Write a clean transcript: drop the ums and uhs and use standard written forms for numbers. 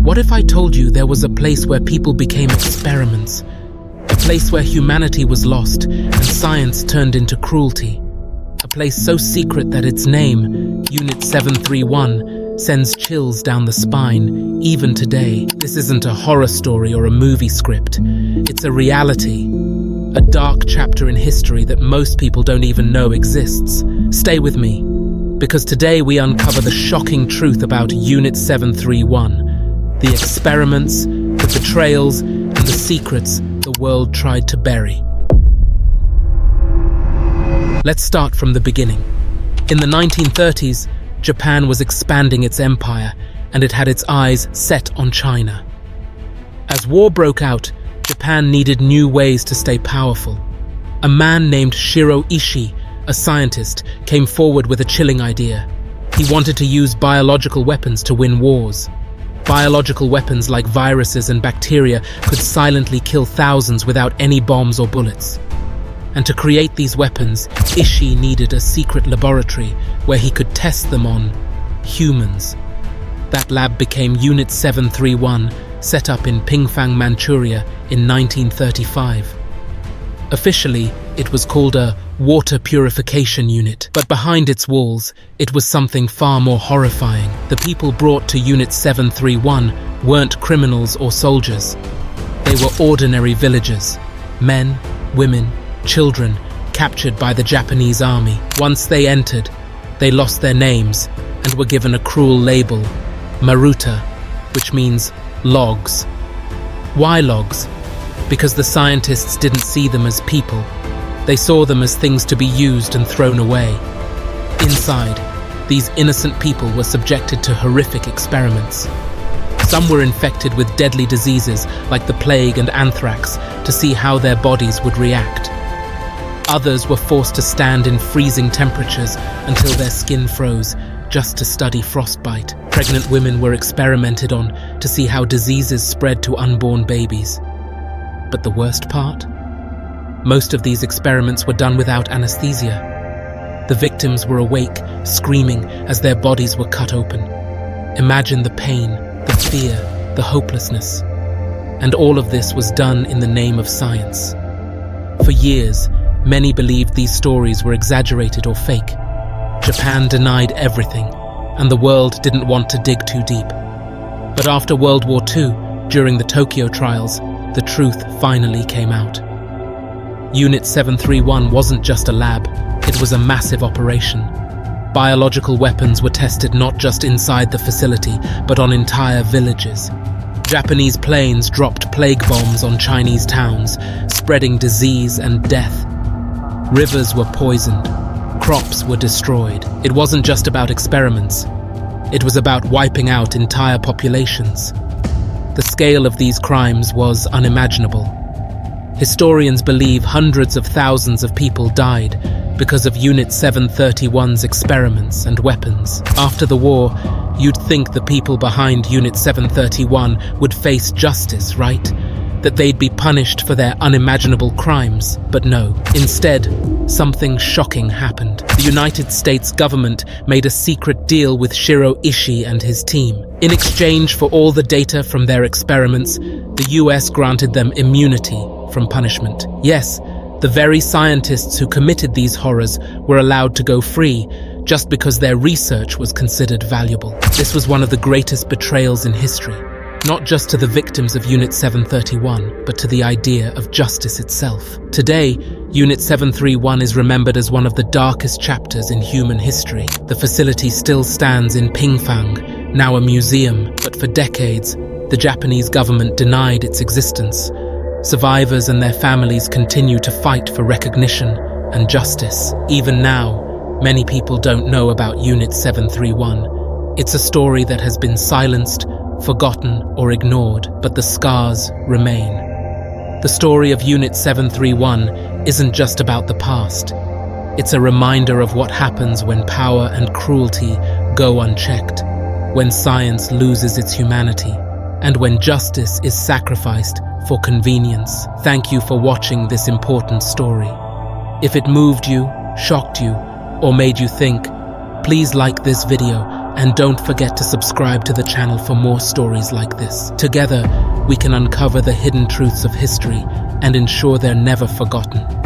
What if I told you there was a place where people became experiments? A place where humanity was lost and science turned into cruelty? A place so secret that its name, Unit 731, sends chills down the spine, even today. This isn't a horror story or a movie script. It's a reality. A dark chapter in history that most people don't even know exists. Stay with me, because today we uncover the shocking truth about Unit 731. The experiments, the betrayals, and the secrets the world tried to bury. Let's start from the beginning. In the 1930s, Japan was expanding its empire, and it had its eyes set on China. As war broke out, Japan needed new ways to stay powerful. A man named Shiro Ishii, a scientist, came forward with a chilling idea. He wanted to use biological weapons to win wars. Biological weapons like viruses and bacteria could silently kill thousands without any bombs or bullets. And to create these weapons, Ishii needed a secret laboratory where he could test them on humans. That lab became Unit 731, set up in Pingfang, Manchuria in 1935. Officially, it was called a water purification unit, but behind its walls, it was something far more horrifying. The people brought to Unit 731 weren't criminals or soldiers. They were ordinary villagers, men, women, children, captured by the Japanese army. Once they entered, they lost their names and were given a cruel label, Maruta, which means logs. Why logs? Because the scientists didn't see them as people. They saw them as things to be used and thrown away. Inside, these innocent people were subjected to horrific experiments. Some were infected with deadly diseases like the plague and anthrax to see how their bodies would react. Others were forced to stand in freezing temperatures until their skin froze, just to study frostbite. Pregnant women were experimented on to see how diseases spread to unborn babies. But the worst part? Most of these experiments were done without anesthesia. The victims were awake, screaming as their bodies were cut open. Imagine the pain, the fear, the hopelessness. And all of this was done in the name of science. For years, many believed these stories were exaggerated or fake. Japan denied everything, and the world didn't want to dig too deep. But after World War II, during the Tokyo trials, the truth finally came out. Unit 731 wasn't just a lab, it was a massive operation. Biological weapons were tested not just inside the facility, but on entire villages. Japanese planes dropped plague bombs on Chinese towns, spreading disease and death. Rivers were poisoned, crops were destroyed. It wasn't just about experiments, it was about wiping out entire populations. The scale of these crimes was unimaginable. Historians believe hundreds of thousands of people died because of Unit 731's experiments and weapons. After the war, you'd think the people behind Unit 731 would face justice, right? That they'd be punished for their unimaginable crimes. But no. Instead, something shocking happened. The United States government made a secret deal with Shiro Ishii and his team. In exchange for all the data from their experiments, the US granted them immunity from punishment. Yes, the very scientists who committed these horrors were allowed to go free just because their research was considered valuable. This was one of the greatest betrayals in history, not just to the victims of Unit 731, but to the idea of justice itself. Today, Unit 731 is remembered as one of the darkest chapters in human history. The facility still stands in Pingfang, now a museum, but for decades, the Japanese government denied its existence. Survivors and their families continue to fight for recognition and justice. Even now, many people don't know about Unit 731. It's a story that has been silenced, forgotten, or ignored, but the scars remain. The story of Unit 731 isn't just about the past. It's a reminder of what happens when power and cruelty go unchecked, when science loses its humanity, and when justice is sacrificed for convenience. Thank you for watching this important story. If it moved you, shocked you, or made you think, please like this video And don't forget to subscribe to the channel for more stories like this. Together, we can uncover the hidden truths of history and ensure they're never forgotten.